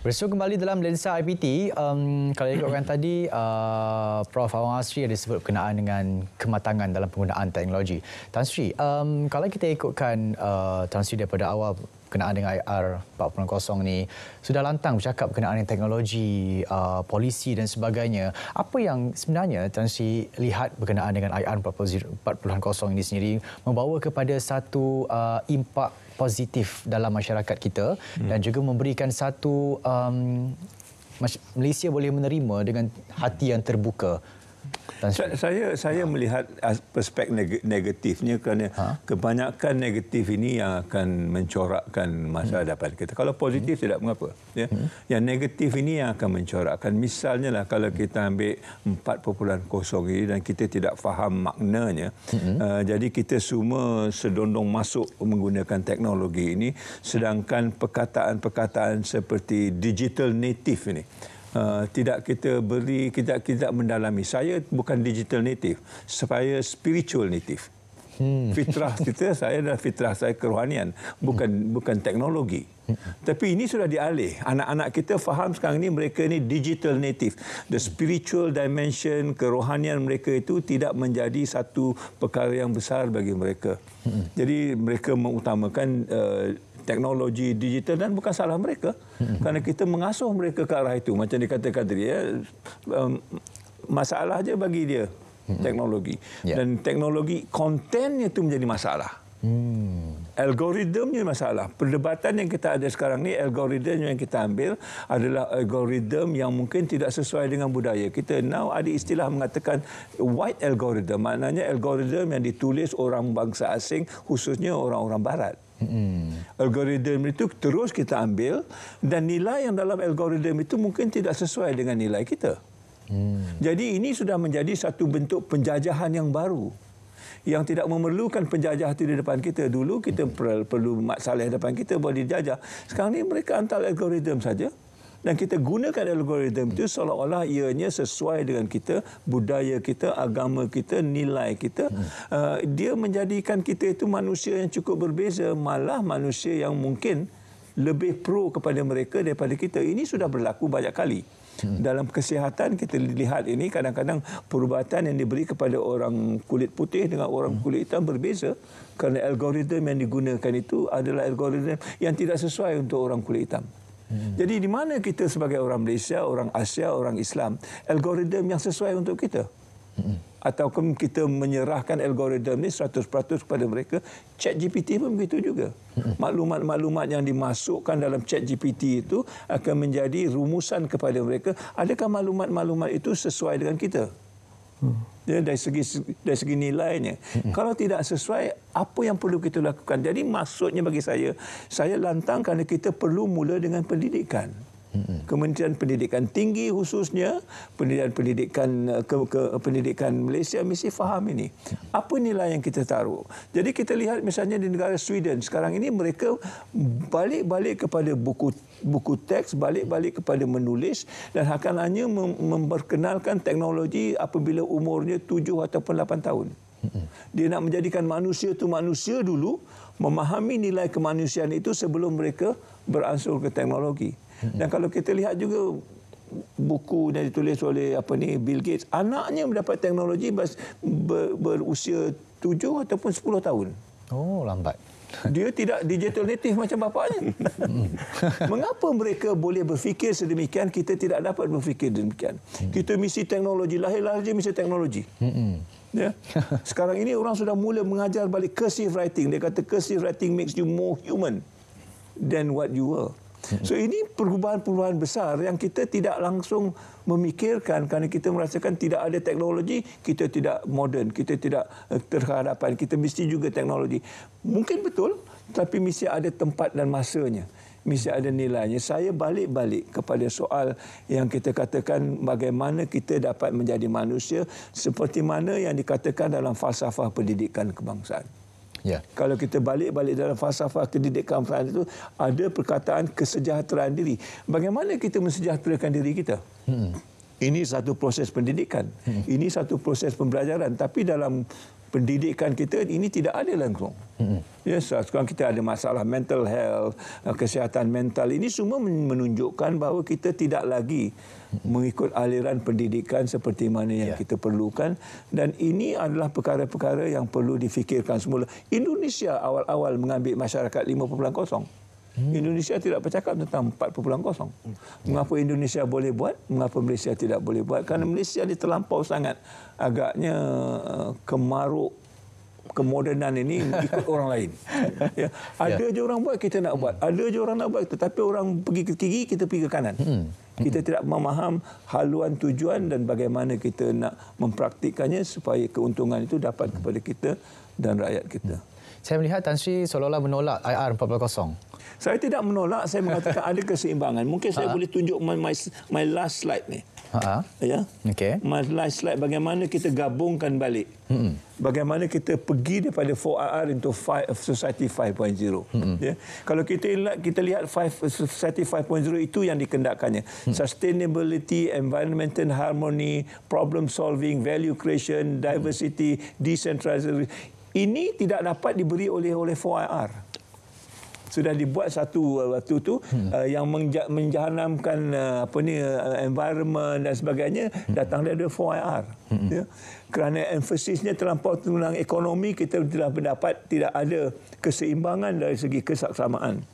Bersua kembali dalam Lensa IPT. Kalau ikutkan tadi, Prof. Awang Asri ada sebut berkenaan dengan kematangan dalam penggunaan teknologi. Tan Sri, kalau kita ikutkan Tan Sri daripada awal berkenaan dengan IR 4.0 ni, sudah lantang bercakap berkenaan dengan teknologi, polisi dan sebagainya. Apa yang sebenarnya Tan Sri lihat berkenaan dengan IR 4.0 ini sendiri membawa kepada satu impak positif dalam masyarakat kita dan juga memberikan satu Malaysia boleh menerima dengan hati yang terbuka. Saya melihat perspektif negatifnya kerana kebanyakan negatif ini yang akan mencorakkan masa depan kita. Kalau positif tidak mengapa. Ya. Yang negatif ini yang akan mencorakkan. Misalnya lah kalau kita ambil 4.0 ini dan kita tidak faham maknanya, jadi kita semua sedondong masuk menggunakan teknologi ini, sedangkan perkataan-perkataan seperti digital native ini tidak kita beri, kita mendalami. Saya bukan digital native, saya spiritual native. Fitrah kita, saya adalah fitrah saya kerohanian, bukan teknologi. Tapi ini sudah dialih. Anak-anak kita faham sekarang ni mereka ni digital native. The spiritual dimension, kerohanian mereka itu tidak menjadi satu perkara yang besar bagi mereka. Jadi mereka mengutamakan teknologi digital dan bukan salah mereka. Kerana kita mengasuh mereka ke arah itu. Macam dikatakan tadi, masalah aja bagi dia teknologi. Dan teknologi, kontennya itu menjadi masalah. Algoritmnya masalah. Perdebatan yang kita ada sekarang ni, algoritma yang kita ambil adalah algoritma yang mungkin tidak sesuai dengan budaya kita. Now ada istilah mengatakan white algorithm, maknanya algoritma yang ditulis orang bangsa asing, khususnya orang-orang barat. Algoritma itu terus kita ambil dan nilai yang dalam algoritma itu mungkin tidak sesuai dengan nilai kita. Jadi ini sudah menjadi satu bentuk penjajahan yang baru yang tidak memerlukan penjajah itu di depan kita. Dulu kita perlu mak saleh depan kita boleh dijajah. Sekarang ni mereka hantar algoritma saja dan kita gunakan algoritma itu seolah-olah ianya sesuai dengan kita, budaya kita, agama kita, nilai kita. Dia menjadikan kita itu manusia yang cukup berbeza, malah manusia yang mungkin lebih pro kepada mereka daripada kita. Ini sudah berlaku banyak kali. Dalam kesihatan kita lihat ini kadang-kadang perubatan yang diberi kepada orang kulit putih dengan orang kulit hitam berbeza kerana algoritma yang digunakan itu adalah algoritma yang tidak sesuai untuk orang kulit hitam. Jadi di mana kita sebagai orang Malaysia, orang Asia, orang Islam, algoritma yang sesuai untuk kita? Ataukah kita menyerahkan algoritma ini 100% kepada mereka? ChatGPT pun begitu juga. Maklumat-maklumat yang dimasukkan dalam ChatGPT itu akan menjadi rumusan kepada mereka. Adakah maklumat-maklumat itu sesuai dengan kita? Ya, dari segi nilainya. Kalau tidak sesuai, apa yang perlu kita lakukan? Jadi maksudnya bagi saya lantang kerana kita perlu mula dengan pendidikan. Kementerian Pendidikan Tinggi khususnya, pendidikan Malaysia mesti faham ini. Apa nilai yang kita taruh? Jadi kita lihat misalnya di negara Sweden sekarang ini mereka balik-balik kepada buku teks, balik-balik kepada menulis dan akan hanya memperkenalkan teknologi apabila umurnya 7 ataupun 8 tahun. Dia nak menjadikan manusia itu manusia dulu, memahami nilai kemanusiaan itu sebelum mereka beransur ke teknologi. Dan kalau kita lihat juga buku yang ditulis oleh Bill Gates, anaknya mendapat teknologi berusia 7 ataupun 10 tahun. Oh, lambat. Dia tidak digital native macam bapaknya. Mengapa mereka boleh berfikir sedemikian, kita tidak dapat berfikir demikian? Kita mesti teknologi, lahir-lahir je mesti teknologi. Ya. Sekarang ini orang sudah mula mengajar balik cursive writing. Dia kata cursive writing makes you more human than what you were. So ini perubahan-perubahan besar yang kita tidak langsung memikirkan kerana kita merasakan tidak ada teknologi, kita tidak moden, kita tidak terhadapan, kita mesti juga teknologi. Mungkin betul, tapi mesti ada tempat dan masanya. Mesti ada nilainya. Saya balik-balik kepada soal yang kita katakan bagaimana kita dapat menjadi manusia seperti mana yang dikatakan dalam falsafah pendidikan kebangsaan. Ya. Kalau kita balik-balik dalam falsafah pendidikan itu, ada perkataan kesejahteraan diri. Bagaimana kita mensejahterakan diri kita? Ini satu proses pendidikan. Ini satu proses pembelajaran. Tapi dalam pendidikan kita ini tidak ada langsung. Ya, sekarang kita ada masalah mental health, kesihatan mental. Ini semua menunjukkan bahawa kita tidak lagi mengikut aliran pendidikan seperti mana yang kita perlukan. Dan ini adalah perkara-perkara yang perlu difikirkan semula. Indonesia awal-awal mengambil masyarakat 5.0. Indonesia tidak bercakap tentang 4.0. Mengapa Indonesia boleh buat? Mengapa Malaysia tidak boleh buat? Kerana Malaysia ini terlampau sangat agaknya kemaruk kemodenan ini ikut orang lain. Ya. Ada je orang buat, kita nak buat. Ada je orang nak buat, tetapi orang pergi ke kiri, kita pergi ke kanan. Kita tidak memaham haluan tujuan dan bagaimana kita nak mempraktikkannya supaya keuntungan itu dapat kepada kita dan rakyat kita. Saya melihat Tan Sri seolah-olah menolak IR 4.0. Saya tidak menolak, saya mengatakan ada keseimbangan. Mungkin saya boleh tunjuk my last slide ni. Ya. Okey. My last slide bagaimana kita gabungkan balik. Bagaimana kita pergi daripada 4IR into Society 5.0. Ya. Kalau kita lihat Society 5.0 itu yang dikendakkannya. Sustainability, environmental harmony, problem solving, value creation, diversity, decentralization. Ini tidak dapat diberi oleh 4IR. Sudah dibuat satu waktu itu yang menjahanamkan environment dan sebagainya datang dari 4IR. Ya. Kerana emphasisnya terlampau tentang ekonomi, kita telah mendapat tidak ada keseimbangan dari segi kesaksamaan.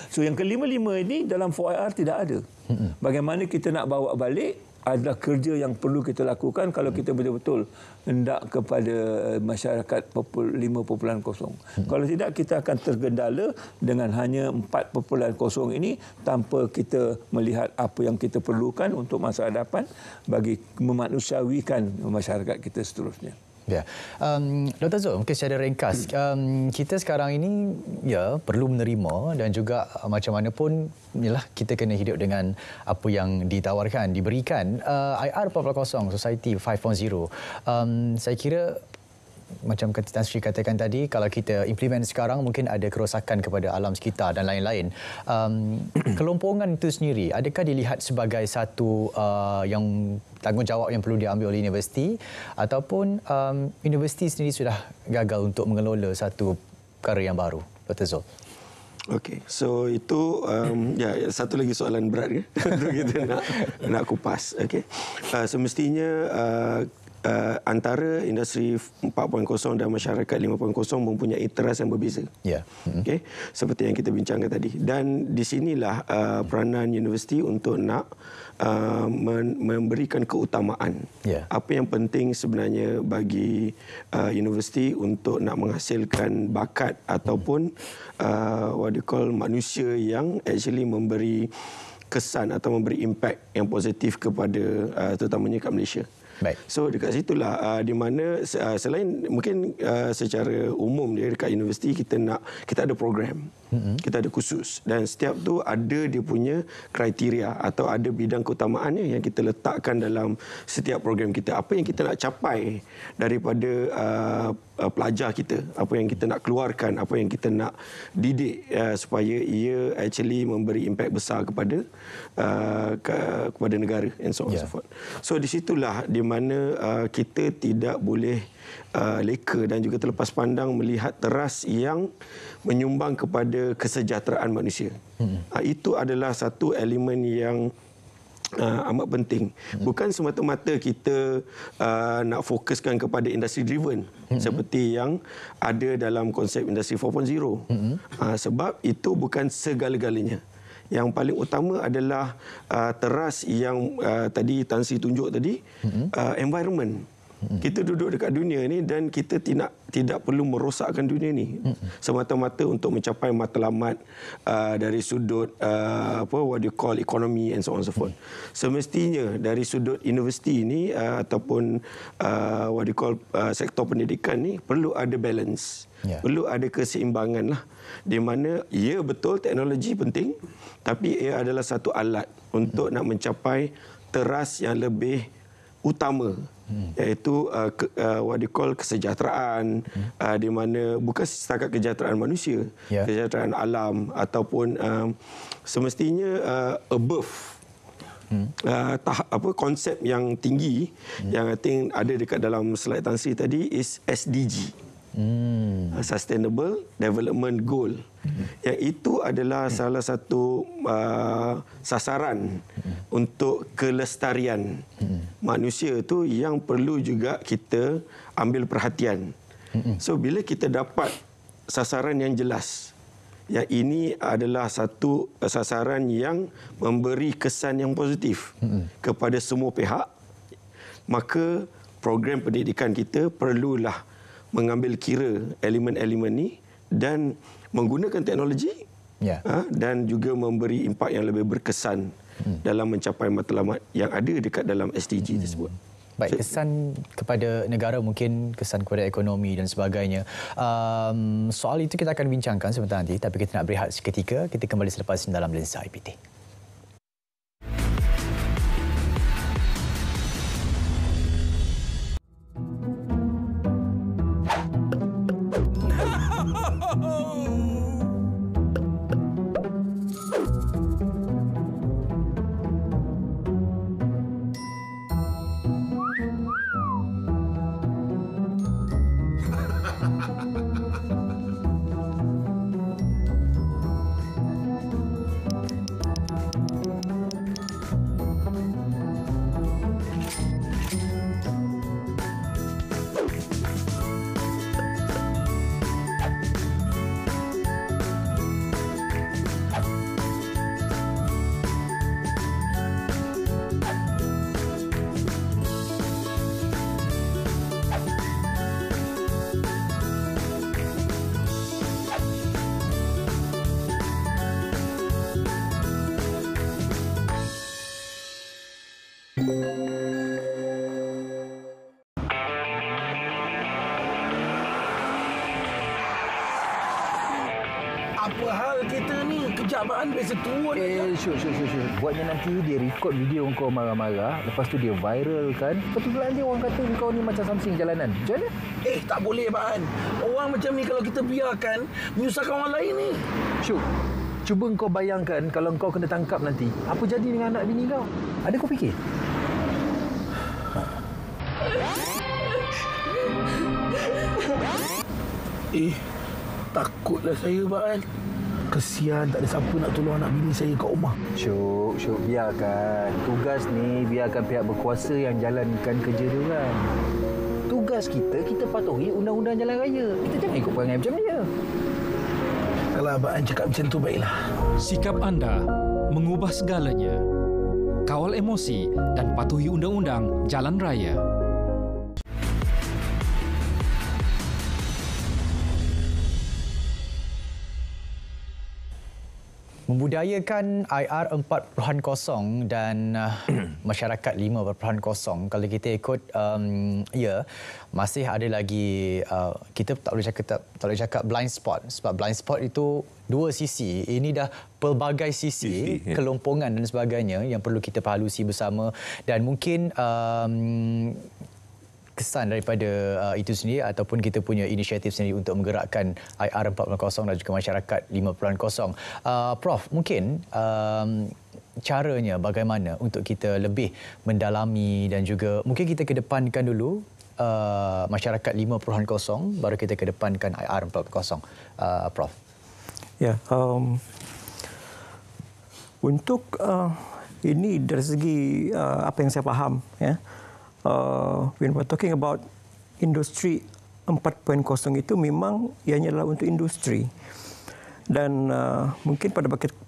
So yang kelima-lima ini dalam 4IR tidak ada. Bagaimana kita nak bawa balik adalah kerja yang perlu kita lakukan kalau kita betul-betul hendak kepada masyarakat 5.0. Kalau tidak, kita akan tergendala dengan hanya 4.0 ini tanpa kita melihat apa yang kita perlukan untuk masa hadapan bagi memanusiawikan masyarakat kita seterusnya. Ya, Dr. Zul, mungkin secara ringkas, kita sekarang ini perlu menerima dan juga macam mana pun kita kena hidup dengan apa yang ditawarkan, diberikan. IR 4.0, Society 5.0, saya kira macam Tan Sri katakan tadi, kalau kita implement sekarang mungkin ada kerosakan kepada alam sekitar dan lain-lain. Kelompongan itu sendiri, adakah dilihat sebagai satu yang tanggungjawab yang perlu diambil oleh universiti ataupun universiti sendiri sudah gagal untuk mengelola satu perkara yang baru? Dr. Zul. Okey, so itu satu lagi soalan berat untuk kita nak kupas. Okey, semestinya antara industri 4.0 dan masyarakat 5.0 mempunyai teras yang berbeza. Ya. Okey, seperti yang kita bincangkan tadi. Dan di sinilah peranan universiti untuk nak memberikan keutamaan. Apa yang penting sebenarnya bagi universiti untuk nak menghasilkan bakat ataupun manusia yang actually memberi kesan atau memberi impact yang positif kepada terutamanya kat Malaysia. Baik. So dekat situlah di mana selain mungkin secara umum dia dekat universiti kita ada program. Kita ada kursus dan setiap tu ada dia punya kriteria atau ada bidang keutamaannya yang kita letakkan dalam setiap program kita. Apa yang kita nak capai daripada pelajar kita, apa yang kita nak keluarkan, apa yang kita nak didik supaya ia actually memberi impact besar kepada negara and so on so forth. So di situlah di mana kita tidak boleh leka dan juga terlepas pandang melihat teras yang menyumbang kepada kesejahteraan manusia. Itu adalah satu elemen yang amat penting. Bukan semata-mata kita nak fokuskan kepada industri driven seperti yang ada dalam konsep industri 4.0. Sebab itu bukan segala-galanya. Yang paling utama adalah teras yang tadi Tan Sri tunjuk tadi, environment. Kita duduk dekat dunia ni dan kita tidak perlu merosakkan dunia ni semata-mata untuk mencapai matlamat dari sudut economy and so on so forth. Semestinya dari sudut universiti ni ataupun sektor pendidikan ni perlu ada balance. Perlu ada keseimbangan lah, di mana ya betul teknologi penting, tapi ia adalah satu alat untuk nak mencapai teras yang lebih utama, iaitu kesejahteraan, di mana bukan setakat kesejahteraan manusia, kesejahteraan alam ataupun semestinya above konsep yang tinggi yang I think ada dekat dalam slide Tan Sri tadi is SDG. Sustainable Development Goal. Yang itu adalah salah satu sasaran untuk kelestarian manusia tu yang perlu juga kita ambil perhatian. So bila kita dapat sasaran yang jelas, yang ini adalah satu sasaran yang memberi kesan yang positif kepada semua pihak, maka program pendidikan kita perlulah mengambil kira elemen-elemen ni dan menggunakan teknologi dan juga memberi impak yang lebih berkesan dalam mencapai matlamat yang ada dekat dalam SDG tersebut. Baik, kesan kepada negara, mungkin kesan kepada ekonomi dan sebagainya. Soal itu kita akan bincangkan sebentar nanti, tapi kita nak berehat seketika. Kita kembali selepas ini dalam Lensa IPT. Apa hal kita ni? Kejabaan biasa turun. Syuk. Buatnya nanti dia record video kau marah-marah, lepas tu dia viral kan. Lepas tu nanti orang kata kau ni macam something jalanan. Macam mana? Tak boleh, Baan. Orang macam ni kalau kita biarkan, menyusahkan orang lain ni. Syuk, cuba kau bayangkan kalau kau kena tangkap nanti. Apa jadi dengan anak bini kau? Ada kau fikir? Takutlah saya, Baan. Kesian, tak ada siapa nak tolong anak bini saya kat rumah. Syuk, biarkan. Tugas ni, biarkan pihak berkuasa yang jalankan kerja dia orang. Tugas kita patuhi undang-undang jalan raya. Kita jangan ikut perangai macam dia. Kalau Abang cakap macam tu, baiklah. Sikap anda mengubah segalanya. Kawal emosi dan patuhi undang-undang jalan raya. Membudayakan IR 4.0 dan masyarakat 5.0. Kalau kita ikut, masih ada lagi, kita tak boleh cakap blind spot. Sebab blind spot itu dua sisi. Ini dah pelbagai sisi, kelompongan dan sebagainya yang perlu kita perhalusi bersama. Dan mungkin kesan daripada itu sendiri ataupun kita punya inisiatif sendiri untuk menggerakkan IR 4.0 dan juga masyarakat 5.0. Prof, mungkin caranya bagaimana untuk kita lebih mendalami dan juga mungkin kita kedepankan dulu masyarakat 5.0 baru kita kedepankan IR 4.0. Prof. Ya, untuk ini dari segi apa yang saya faham, ya. When we're talking about industri 4.0 itu memang ianya adalah untuk industri. Dan mungkin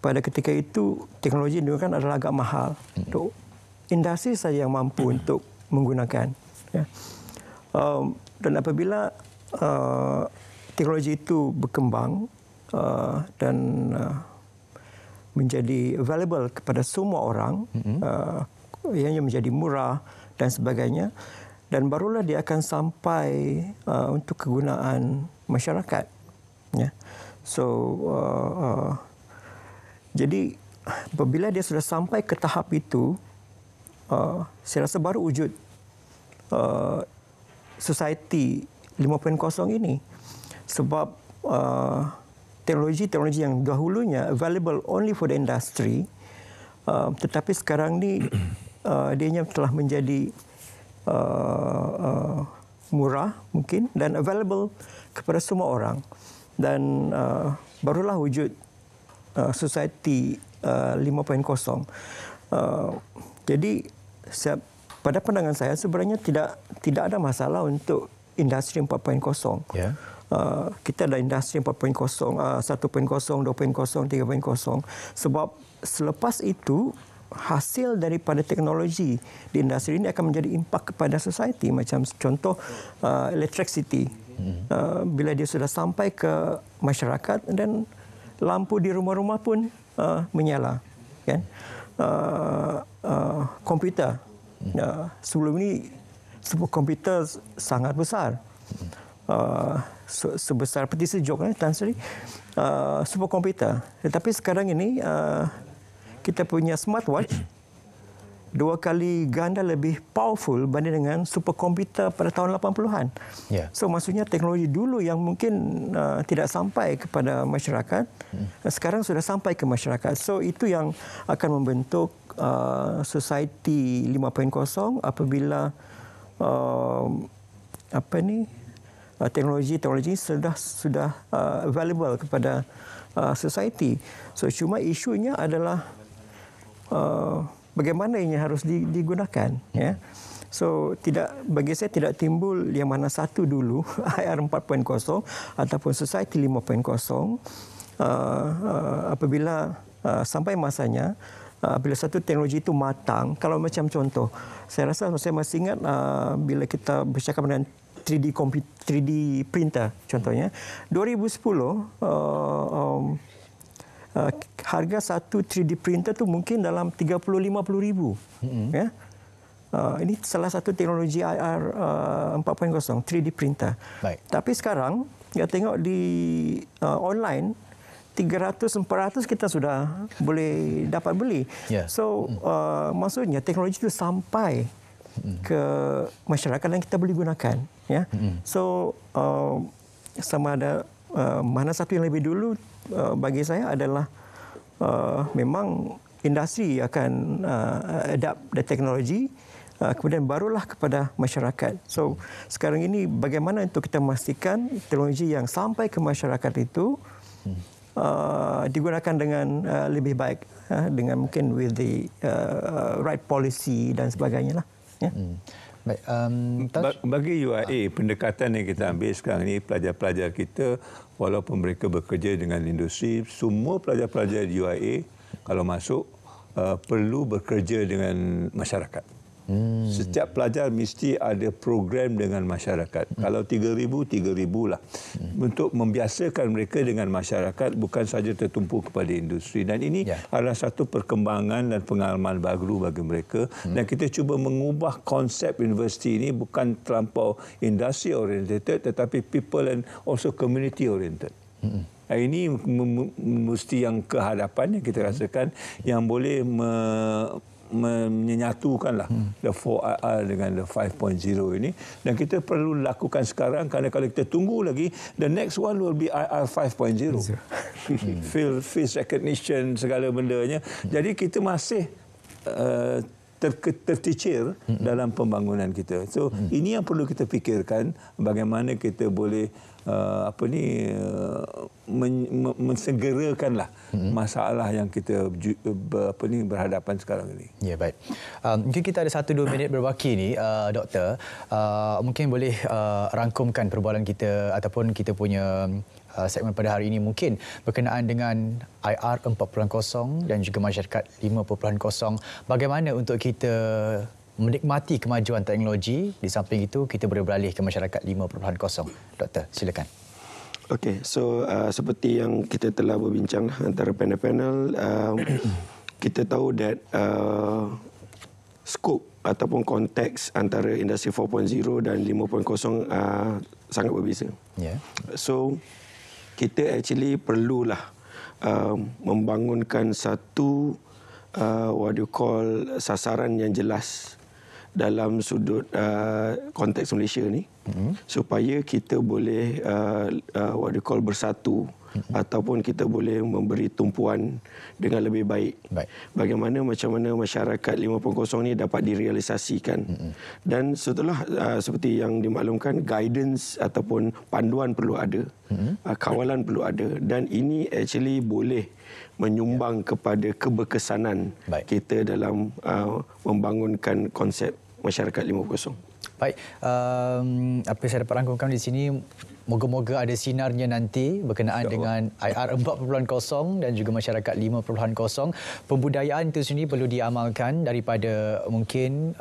pada ketika itu teknologi yang digunakan adalah agak mahal. Untuk industri saja yang mampu untuk menggunakan. Ya. Dan apabila teknologi itu berkembang dan menjadi available kepada semua orang, ianya menjadi murah dan sebagainya, dan barulah dia akan sampai untuk kegunaan masyarakat. Ya. So, jadi apabila dia sudah sampai ke tahap itu, saya rasa baru wujud society 5.0 ini. Sebab teknologi-teknologi yang dahulunya available only for the industry, tetapi sekarang ni dia telah menjadi murah mungkin dan available kepada semua orang, dan barulah wujud society 5.0. Jadi pada pandangan saya sebenarnya tidak ada masalah untuk industri 4.0. Yeah. Kita ada industri 4.0, 1.0, 2.0, 3.0, sebab selepas itu hasil daripada teknologi di industri ini akan menjadi impak kepada society. Macam contoh electricity. Bila dia sudah sampai ke masyarakat dan lampu di rumah-rumah pun menyala. Kan? Komputer. Sebelum ini sebuah komputer sangat besar. Sebesar peti sejuk, Tan Sri. Sebuah komputer. Tetapi sekarang ini kita punya smartwatch 2 kali ganda lebih powerful banding dengan superkomputer pada tahun 80-an. Yeah. So maksudnya teknologi dulu yang mungkin tidak sampai kepada masyarakat, sekarang sudah sampai ke masyarakat. So itu yang akan membentuk society 5.0 apabila teknologi sudah available kepada society. So cuma isunya adalah bagaimana ini harus digunakan, ya. So bagi saya tidak timbul yang mana satu dulu IR 4.0 ataupun society 5.0 apabila sampai masanya, bila satu teknologi itu matang. Kalau macam contoh, saya rasa saya masih ingat bila kita bercakap dengan 3D printer contohnya 2010 harga satu 3D printer tu mungkin dalam 30-50 ribu. Ya. Ini salah satu teknologi IR 4.0, 3D printer. Baik. Tapi sekarang, kita tengok di online, 300-400 kita sudah boleh dapat beli. Yeah. So, maksudnya teknologi itu sampai ke masyarakat dan kita boleh gunakan. Ya. So, sama ada mana satu yang lebih dulu, bagi saya adalah memang industri akan adapt the teknologi, kemudian barulah kepada masyarakat. So sekarang ini bagaimana untuk kita memastikan teknologi yang sampai ke masyarakat itu digunakan dengan lebih baik, dengan mungkin with the right policy dan sebagainya lah. Ya. Baik, bagi UIA, pendekatan yang kita ambil sekarang ini, pelajar-pelajar kita walaupun mereka bekerja dengan industri, semua pelajar-pelajar di UIA kalau masuk perlu bekerja dengan masyarakat. Setiap pelajar mesti ada program dengan masyarakat. Kalau 3,000, 3,000 lah. Untuk membiasakan mereka dengan masyarakat, bukan saja tertumpu kepada industri. Dan ini adalah satu perkembangan dan pengalaman baru bagi mereka. Dan kita cuba mengubah konsep universiti ini bukan terlampau industri oriented, tetapi people and also community oriented. Ini mesti yang kehadapan yang kita rasakan yang boleh menyatukanlah the 4IR dengan the 5.0 ini, dan kita perlu lakukan sekarang, kerana kalau kita tunggu lagi, the next one will be IR 5.0. Face recognition, segala bendanya. Jadi kita masih terticir dalam pembangunan kita. So ini yang perlu kita fikirkan, bagaimana kita boleh mensegerakanlah masalah yang kita berhadapan sekarang ini. Ya, baik. Mungkin kita ada 1-2 minit berbaki ni, Doktor. Mungkin boleh rangkumkan perbualan kita ataupun kita punya segmen pada hari ini mungkin berkenaan dengan IR 4.0 dan juga masyarakat 5.0. Bagaimana untuk kita menikmati kemajuan teknologi, di samping itu kita boleh beralih ke masyarakat 5.0. Doktor, silakan. Okey, so seperti yang kita telah berbincang antara panel-panel, kita tahu that skop ataupun konteks antara industri 4.0 dan 5.0 sangat berbeza. So kita actually perlulah membangunkan satu what you call sasaran yang jelas dalam sudut konteks Malaysia ni, supaya kita boleh what you call bersatu, ataupun kita boleh memberi tumpuan dengan lebih baik. Bagaimana macam mana masyarakat 5.0 ni dapat direalisasikan. Dan setelah seperti yang dimaklumkan, guidance ataupun panduan perlu ada, kawalan perlu ada, dan ini actually boleh menyumbang kepada keberkesanan kita dalam membangunkan konsep masyarakat 5.0. Baik, apa yang saya dapat rangkumkan di sini, moga-moga ada sinarnya nanti berkenaan dengan IR 4.0 dan juga masyarakat 5.0. Pembudayaan itu sendiri perlu diamalkan daripada mungkin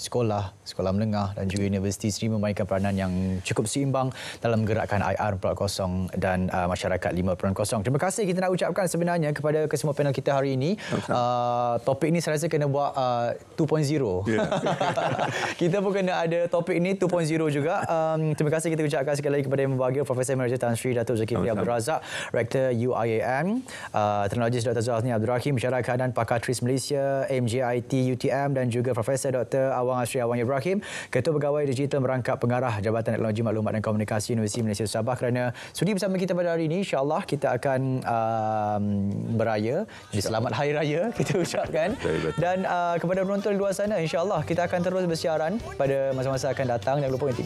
sekolah menengah dan juga universiti sendiri memainkan peranan yang cukup seimbang dalam gerakan IR 4.0 dan masyarakat 5.0. Terima kasih kita nak ucapkan sebenarnya kepada kesemua panel kita hari ini. Topik ini saya rasa kena buat 2.0. Kita pun kena ada topik ini 2.0 juga. Terima kasih kita ucapkan sekali lagi kepada Membahagia Profesor Emerita Tan Sri Datuk Zulkifli Abdul Razak, Rektor UIAM, Teknologis Dr. Zalni Abdul Rahim, Pensyarah Keadaan Pakar TRIS Malaysia, MJIT UTM, dan juga Profesor Dr. Awang Asri Awang Ibrahim, Ketua Pegawai Digital Merangkap Pengarah Jabatan Teknologi Maklumat dan Komunikasi Universiti Malaysia Sabah, kerana sudi bersama kita pada hari ini. InsyaAllah kita akan beraya. Jadi selamat Hari Raya kita ucapkan. Dan kepada penonton di luar sana, insyaAllah kita akan terus bersiaran pada masa-masa akan datang. Jangan lupa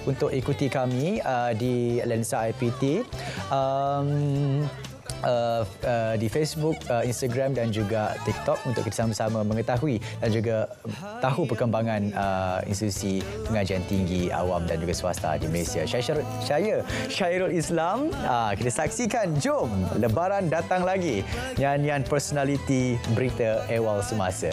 untuk ikuti kami di Lensa IPT di Facebook, Instagram dan juga TikTok untuk kita sama-sama mengetahui dan juga tahu perkembangan institusi pengajian tinggi awam dan juga swasta di Malaysia. Saya Syairul Islam. Kita saksikan, jom Lebaran datang lagi. Nyanyian personaliti berita awal semasa.